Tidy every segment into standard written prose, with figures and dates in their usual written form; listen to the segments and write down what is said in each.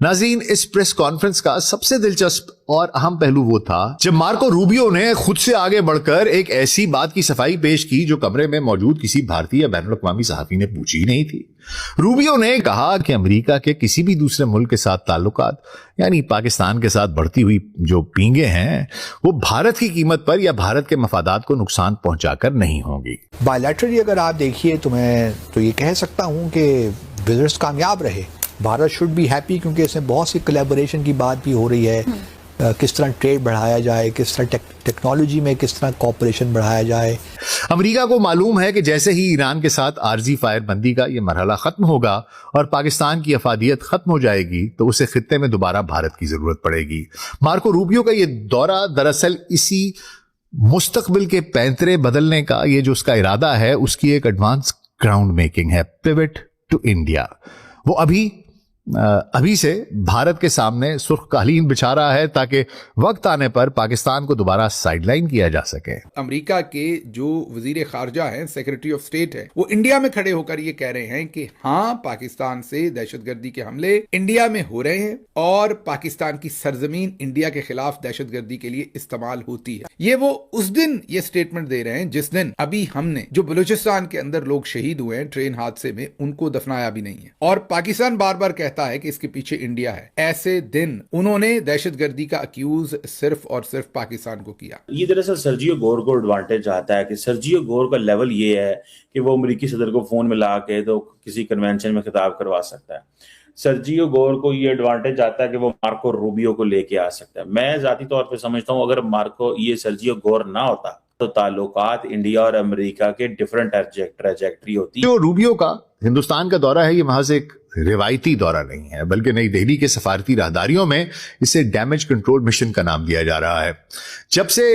नाज़रीन, इस press conference का सबसे दिलचस्प और अहम पहलू वो था जब मार्को रूबियो ने खुद से आगे बढ़कर एक ऐसी बात की सफाई पेश की जो कमरे में मौजूद किसी भारतीय या बैनुल अक़वामी सहाफ़ी ने पूछी ही नहीं थी। रूबियो ने कहा कि अमेरिका के किसी भी दूसरे मुल्क के साथ ताल्लुकात यानी पाकिस्तान के साथ बढ़ती हुई जो पींगे हैं वो भारत की कीमत पर या भारत के मफादात को नुकसान पहुंचाकर नहीं होंगी। बायलैटरली अगर आप देखिए तो मैं तो ये कह सकता हूं कि विजिट्स कामयाब रहे। भारत शुड बी हैप्पी क्योंकि इसमें बहुत सी कोलैबोरेशन की बात भी हो रही है। किस तरह ट्रेड बढ़ाया जाए, किस तरह टेक्नोलॉजी में किस तरह कॉपरेशन बढ़ाया जाए। अमेरिका को मालूम है कि जैसे ही ईरान के साथ आर्जी फायरबंदी का ये मरहला खत्म होगा और पाकिस्तान की अफादियत खत्म हो जाएगी तो उसे खित्ते में दोबारा भारत की जरूरत पड़ेगी। मार्को रूबियो का ये दौरा दरअसल इसी मुस्तकबिल के पैंतरे बदलने का ये जो उसका इरादा है उसकी एक एडवांस ग्राउंड मेकिंग है, पिवट टू इंडिया। वो अभी से भारत के सामने सुर्ख कालीन बिछा रहा है ताकि वक्त आने पर पाकिस्तान को दोबारा साइडलाइन किया जा सके। अमेरिका के जो वजीर खारजा हैं, सेक्रेटरी ऑफ स्टेट है, वो इंडिया में खड़े होकर ये कह रहे हैं कि हाँ, पाकिस्तान से दहशतगर्दी के हमले इंडिया में हो रहे हैं और पाकिस्तान की सरजमीन इंडिया के खिलाफ दहशतगर्दी के लिए इस्तेमाल होती है। ये वो उस दिन ये स्टेटमेंट दे रहे हैं जिस दिन अभी हमने जो बलूचिस्तान के अंदर लोग शहीद हुए हैं ट्रेन हादसे में, उनको दफनाया भी नहीं है और पाकिस्तान बार बार कहता है कि इसके पीछे इंडिया है। ऐसे दिन उन्होंने दहशतगर्दी का अक्यूज सिर्फ और सिर्फ पाकिस्तान को किया। ये दरअसल सर्जियो गोर को एडवांटेज आता है कि सर्जियो गोर का लेवल ये है कि वो अमेरिकी सदर को फोन मिला के तो किसी कन्वेंशन में खिताब करवा सकता है। सर्जियो गोर को ये एडवांटेज आता है कि वो मार्को रूबियो को लेके आ सकता है। मैं जाती तौर पे समझता हूँ अगर ये सर्जियो गोर ना होता तो ताल्लुकात इंडिया और अमेरिका के डिफरेंट ट्रैजेक्टरी होती। जो रूबियो का हिंदुस्तान का दौरा है ये महज एक रिवायती दौरा नहीं है बल्कि नई दिल्ली के सफारती राहदारियों में इसे डैमेज कंट्रोल मिशन का नाम दिया जा रहा है। जब से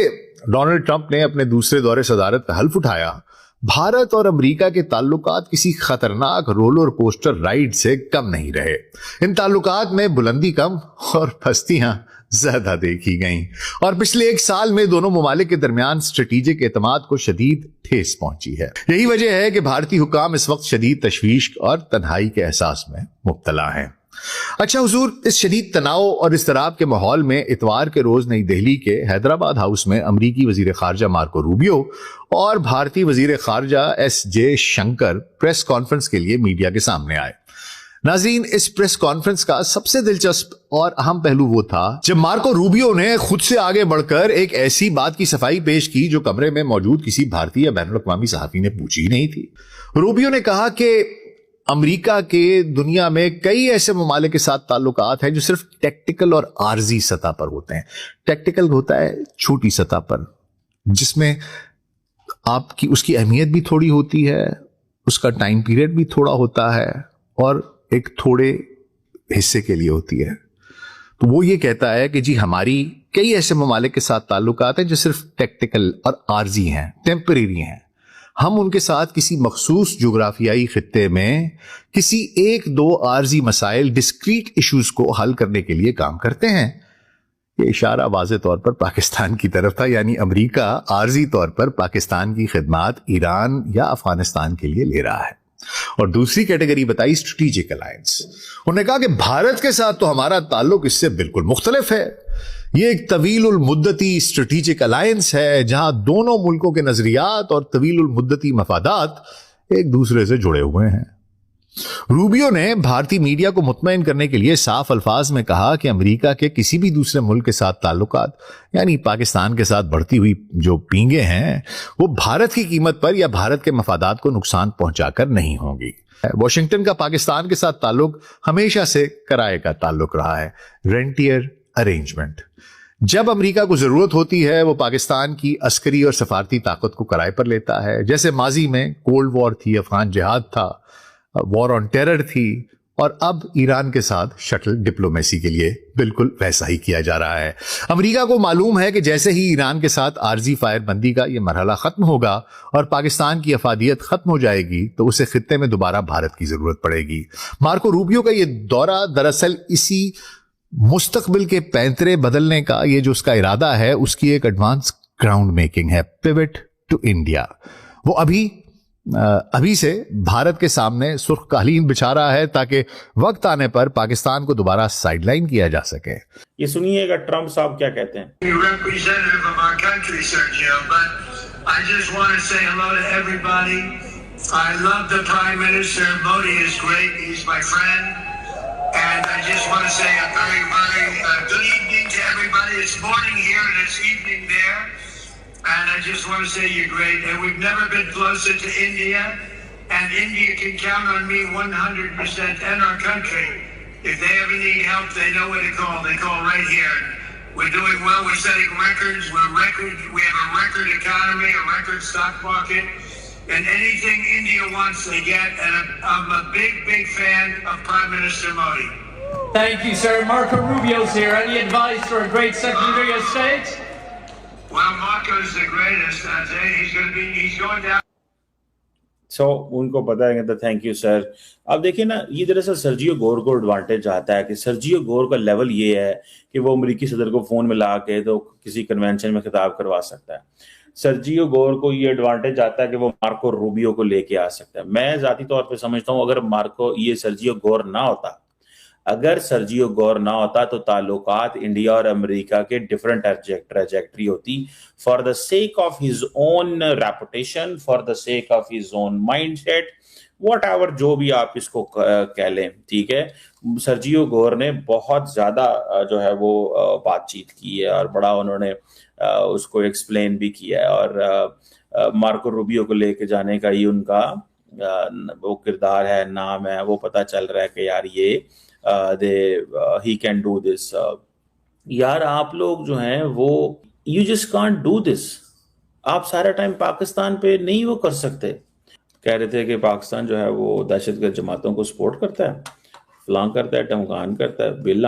डोनाल्ड ट्रंप ने अपने दूसरे दौरे सदारत का हल्फ उठाया, भारत और अमेरिका के ताल्लुकात किसी खतरनाक रोलर कोस्टर राइड से कम नहीं रहे। इन ताल्लुकात में बुलंदी कम और पस्तियां ज्यादा देखी गईं और पिछले एक साल में दोनों ममालिक के दरमियान स्ट्रेटेजिक एतमाद को शदीद ठेस पहुंची है। यही वजह है कि भारतीय हुकाम इस वक्त शदीद तशवीश और तन्हाई के एहसास में मुब्तला हैं। अच्छा हुजूर, इस शदीद तनाव और इस्तराब के माहौल में इतवार के रोज नई दिल्ली के हैदराबाद हाउस में अमरीकी वजीर खारजा मार्को रूबियो और भारतीय वजीर खारजा एस शंकर प्रेस कॉन्फ्रेंस के लिए मीडिया के सामने आए। नाज़रीन, इस प्रेस कॉन्फ्रेंस का सबसे दिलचस्प और अहम पहलू वो था जब मार्को रूबियो ने खुद से आगे बढ़कर एक ऐसी बात की सफाई पेश की जो कमरे में मौजूद किसी भारतीय या बैनुल अक़वामी सहाफ़ी ने पूछी ही नहीं थी। रूबियो ने कहा कि अमेरिका के दुनिया में कई ऐसे ममालिक के साथ ताल्लुकात हैं जो सिर्फ टेक्टिकल और आर्जी सतह पर होते हैं। टेक्टिकल होता है छोटी सतह पर जिसमें आपकी उसकी अहमियत भी थोड़ी होती है, उसका टाइम पीरियड भी थोड़ा होता है और एक थोड़े हिस्से के लिए होती है। तो वो ये कहता है कि जी हमारी कई ऐसे ममालिक के साथ ताल्लुकात हैं जो सिर्फ टेक्टिकल और आर्जी हैं, टेम्परेरी हैं। हम उनके साथ किसी मखसूस जोग्राफियाई खित्ते में किसी एक दो आर्जी मसाइल, डिस्क्रीट इश्यूज को हल करने के लिए काम करते हैं। ये इशारा वाज़े तौर पर पाकिस्तान की तरफ था, यानी अमेरिका आर्जी तौर पर पाकिस्तान की खिदमत ईरान या अफगानिस्तान के लिए ले रहा है। और दूसरी कैटेगरी बताई स्ट्रेटेजिक अलायंस। उन्होंने कहा कि भारत के साथ तो हमारा ताल्लुक इससे बिल्कुल मुख्तलिफ है। ये एक तवीलुल मुद्दती स्ट्रेटेजिक अलायंस है जहां दोनों मुल्कों के नजरियात और तवीलुल मुद्दती मफादात एक दूसरे से जुड़े हुए हैं। रूबियो ने भारतीय मीडिया को मुतमईन करने के लिए साफ अल्फाज में कहा कि अमेरिका के किसी भी दूसरे मुल्क के साथ ताल्लुकात यानी पाकिस्तान के साथ बढ़ती हुई जो पींगे हैं वो भारत की कीमत पर या भारत के मफादात को नुकसान पहुंचाकर नहीं होंगी। वाशिंगटन का पाकिस्तान के साथ ताल्लुक हमेशा से किराए का ताल्लुक रहा है, रेंटियर अरेंजमेंट। जब अमेरिका को जरूरत होती है वो पाकिस्तान की अस्करी और सफारती ताकत को किराए पर लेता है। जैसे माजी में कोल्ड वॉर थी, अफगान जिहाद था, वॉर ऑन टेरर थी और अब ईरान के साथ शटल डिप्लोमेसी के लिए बिल्कुल वैसा ही किया जा रहा है। अमेरिका को मालूम है कि जैसे ही ईरान के साथ आर्जी फायरबंदी का ये मरहला खत्म होगा और पाकिस्तान की अफादियत खत्म हो जाएगी तो उसे खित्ते में दोबारा भारत की जरूरत पड़ेगी। मार्को रूबियो का ये दौरा दरअसल इसी मुस्तकबिल के पैंतरे बदलने का ये जो उसका इरादा है उसकी एक एडवांस ग्राउंड मेकिंग है, पिवट टू इंडिया। वो अभी से भारत के सामने सुर्ख कालीन बिछा रहा है ताकि वक्त आने पर पाकिस्तान को दोबारा साइडलाइन किया जा सके। ये सुनिएगा ट्रंप साहब क्या कहते हैं। Representative of our country, Sergio, but I just want to say hello to everybody. I love the Prime Minister. Modi is great. He's my friend. And I just want to say a very, very good evening to everybody. It's morning here and it's evening there. And I just want to say you're great. And we've never been closer to India. And India can count on me 100% and our country. If they ever need help, they know where to call. They call right here. We're doing well. We're setting records. We have a record economy, a record stock market. And anything India wants, they get. And I'm a big, big fan of Prime Minister Modi. Thank you, sir. Marco Rubio's here. Any advice for a great Secretary of State? Well, Marco's the greatest. I'd say he's going down. उनको पता है तो thank you sir. अब देखिए ना, ये दरअसल Sergio Gor को एडवांटेज आता है कि सर्जियो गोर का लेवल ये है कि वो अमेरिकी सदर को फोन में ला के तो किसी कन्वेंशन में खिताब करवा सकता है। सर्जियो गोर को ये एडवांटेज आता है कि वो मार्को रूबियो को लेके आ सकता है। मैं जाती तौर पे समझता हूँ अगर सर्जियो गोर ना होता तो ताल्लुकात इंडिया और अमेरिका के डिफरेंट ट्रैजेक्टरी होती। For the sake of his own reputation, for the sake of his own mindset, whatever जो भी आप इसको कह लें, ठीक है। सर्जियो गोर ने बहुत ज्यादा जो है वो बातचीत की है और बड़ा उन्होंने उसको एक्सप्लेन भी किया है। और मार्को रूबियो को लेके जाने का ये उनका वो किरदार है, नाम है, वो पता चल रहा है कि यार ये he can do this. यार आप लोग जो हैं वो you just can't do this. आप सारा टाइम पाकिस्तान पे नहीं वो कर सकते। कह रहे थे कि पाकिस्तान जो है वो दहशतगर्द जमातों को सपोर्ट करता है, फलां करता है, टमकान करता है, बिल